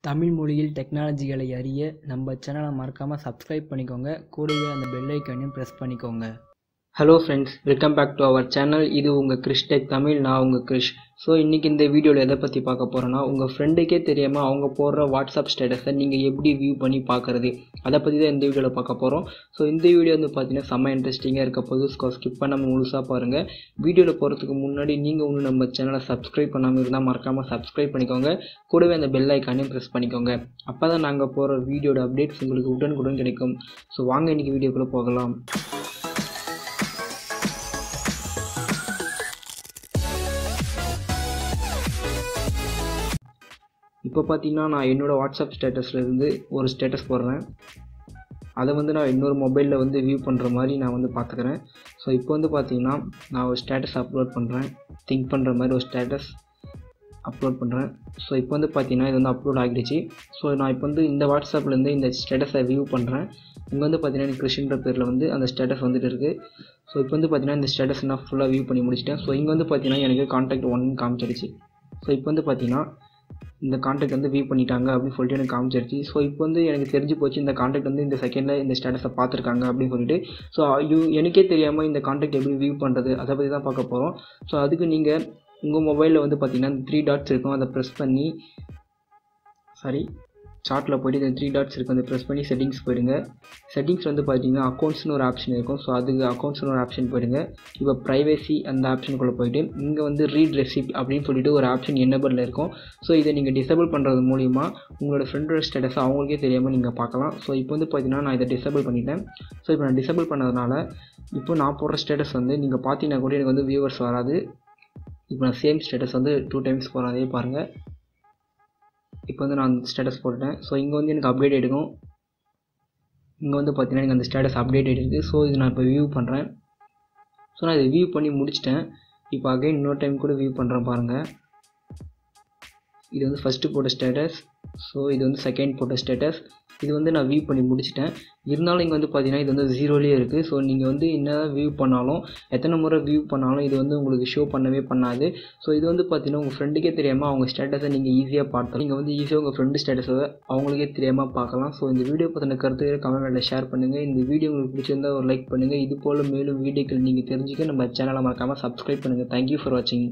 தமிழ் மொழியில் டெக்னாலஜிகளை அறிய நம்ம சேனலை மறக்காமல் சப்ஸ்கிரைப் பண்ணிக்கோங்க. கூடவே அந்த பெல் ஐக்கானையும் ப்ரெஸ் பண்ணிக்கோங்க. Hello friends, welcome back to our channel. இது உங்கள் கிறிஷ் டெக் தமிழ். நான் உங்கள் கிறிஷ். ஸோ இன்றைக்கி இந்த வீடியோவில் எதை பற்றி பார்க்க போகிறோன்னா, உங்கள் ஃப்ரெண்டுக்கே தெரியாமல் அவங்க போடுற வாட்ஸ்அப் ஸ்டேட்டஸை நீங்கள் எப்படி வியூ பண்ணி பார்க்குறது, அதை பற்றி தான் இந்த வீடியோவில் பார்க்க போகிறோம். ஸோ இந்த வீடியோ வந்து பார்த்தீங்கன்னா செம்ம இன்ட்ரெஸ்டிங்காக இருக்க போது. ஸ்கிப் பண்ணாமல் முழுசாக பாருங்கள். வீடியோவில் போகிறதுக்கு முன்னாடி நீங்கள் ஒன்று நம்ம சேனலை சப்ஸ்கிரைப் பண்ணாமல் இருந்தால் மறக்காமல் சப்ஸ்கிரைப் பண்ணிக்கோங்க. கூடவே அந்த பெல் ஐக்கானையும் ப்ரெஸ் பண்ணிக்கோங்க. அப்போ தான் நாங்கள் போகிற வீடியோட அப்டேட்ஸ் உங்களுக்கு உடனுக்குடன் கிடைக்கும். ஸோ வாங்க இன்றைக்கி வீடியோக்குள்ளே போகலாம். இப்போ பார்த்தீங்கன்னா நான் என்னோடய வாட்ஸ்அப் ஸ்டேட்டஸ்லேருந்து ஒரு ஸ்டேட்டஸ் போடுறேன். அதை வந்து நான் இன்னொரு மொபைலில் வந்து வியூ பண்ணுற மாதிரி நான் வந்து பார்த்துக்கிறேன். ஸோ இப்போ வந்து பார்த்தீங்கன்னா நான் ஒரு ஸ்டேட்டஸ் அப்லோட் பண்ணுறேன். திங்க் பண்ணுற மாதிரி ஒரு ஸ்டேட்டஸ் அப்லோட் பண்ணுறேன். ஸோ இப்போ வந்து பார்த்தீங்கன்னா இது வந்து அப்லோட் ஆகிடுச்சு. ஸோ நான் இப்போ வந்து இந்த வாட்ஸ்அப்லேருந்து இந்த ஸ்டேட்டஸை வியூ பண்ணுறேன். இங்கே வந்து பார்த்தீங்கன்னா எனக்கு கிருஷ்ன்ற பேரில் வந்து அந்த ஸ்டேட்டஸ் வந்துட்டு இருக்குது. ஸோ இப்போ வந்து பார்த்தீங்கன்னா இந்த ஸ்டேட்டஸ் நான் ஃபுல்லாக வியூ பண்ணி முடிச்சிட்டேன். ஸோ இங்கே வந்து பார்த்தீங்கன்னா எனக்கு கான்டாக்ட் 1 காமிச்சிடுச்சு. ஸோ இப்போ வந்து பார்த்தீங்கன்னா இந்த கான்டாக்ட் வந்து வியூ பண்ணிட்டாங்க அப்படின்னு சொல்லிட்டு எனக்கு காமிச்சிருச்சு. ஸோ இப்போ வந்து எனக்கு தெரிஞ்சு போச்சு இந்த கான்டாக்ட் வந்து இந்த செகண்டில் இந்த ஸ்டேட்டஸை பார்த்துருக்காங்க அப்படின்னு சொல்லிட்டு. ஸோ எனக்கே தெரியாமல் இந்த கான்டாக்ட் எப்படி வியூ பண்ணுறது அதை பற்றி தான் பார்க்க போகிறோம். ஸோ அதுக்கு நீங்கள் உங்கள் மொபைலில் வந்து பார்த்தீங்கன்னா இந்த 3 டாட்ஸ் இருக்கும், அதை ப்ரெஸ் பண்ணி சார்ட்டில் போய்ட்டு இந்த 3 டாட்ஸ் இருக்கும், அதை ப்ரெஸ் பண்ணி செட்டிங்ஸ் போயிடுங்க. செட்டிங்ஸ் வந்து பார்த்தீங்கன்னா அக்கௌண்ட்ஸ்னு ஒரு ஆப்ஷன் இருக்கும். ஸோ அதுக்கு அக்கௌண்ட்ஸ்னு ஒரு ஆப்ஷன் போயிடுங்க. இப்போ ப்ரைவேசி அந்த ஆப்ஷனுக்குள்ளே போய்ட்டு இங்கே வந்து ரீட் ரெசிப்ட் அப்படின்னு சொல்லிட்டு ஒரு ஆப்ஷன் என்னபிளில் இருக்கும். ஸோ இதை நீங்கள் டிசேபிள் பண்ணுறது மூலிமா உங்களோட ஃப்ரெண்டோட ஸ்டேட்டஸை அவங்களுக்கே தெரியாமல் நீங்கள் பார்க்கலாம். ஸோ இப்போ வந்து பார்த்தீங்கன்னா நான் இதை டிசேபிள் பண்ணிட்டேன். ஸோ இப்போ நான் டிசேபிள் பண்ணதுனால இப்போ நான் போடுற ஸ்டேட்டஸ் வந்து நீங்கள் பார்த்தீங்கன்னா கூட எனக்கு வந்து வியூவர்ஸ் வராது. இப்போ நான் சேம் ஸ்டேட்டஸ் வந்து 2 டைம்ஸ் போகிறேன். அதே பாருங்கள். இப்போ வந்து நான் ஸ்டேட்டஸ் போட்டுட்டேன். ஸோ இங்கே வந்து எனக்கு அப்டேட் எடுக்கும். இங்கே வந்து பார்த்தீங்கன்னா எனக்கு அந்த ஸ்டேட்டஸ் அப்டேட் எடுக்குது. ஸோ இது நான் இப்போ வியூ பண்ணுறேன். ஸோ நான் இதை வியூ பண்ணி முடிச்சிட்டேன். இப்போ அகைன் இன்னொரு டைம் கூட வியூ பண்ணுறேன் பாருங்கள். இது வந்து ஃபஸ்ட்டு போட்ட ஸ்டேட்டஸ். ஸோ இது வந்து செகண்ட் போட்ட ஸ்டேட்டஸ். இது வந்து நான் வியூ பண்ணி முடிச்சிட்டேன். இருந்தாலும் இங்கே வந்து பார்த்தீங்கன்னா இது வந்து 0லேயே இருக்குது. ஸோ நீங்கள் வந்து என்ன வியூ பண்ணாலும் எத்தனை முறை வியூ பண்ணாலும் இது வந்து உங்களுக்கு ஷோ பண்ணவே பண்ணாது. ஸோ இது வந்து பார்த்தீங்கன்னா உங்கள் ஃப்ரெண்டுக்கே தெரியாமல் அவங்க ஸ்டேட்டஸை நீங்கள் ஈஸியாக பார்க்கலாம். நீங்கள் வந்து ஈஸியாக உங்கள் ஃப்ரெண்டு ஸ்டேட்டஸை அவங்களுக்கே தெரியாமல் பார்க்கலாம். ஸோ இந்த வீடியோ பற்றின கருத்துக்களை கமெண்ட்டில் ஷேர் பண்ணுங்கள். இந்த வீடியோ உங்களுக்கு பிடிச்சிருந்தால் ஒரு லைக் பண்ணுங்கள். இது போல் மேலும் வீடியோக்கள் நீங்கள் தெரிஞ்சுக்க நம்ம சேனலை மறக்காமல் சப்ஸ்கிரைப் பண்ணுங்கள். தேங்க்யூ ஃபார் வாட்சிங்.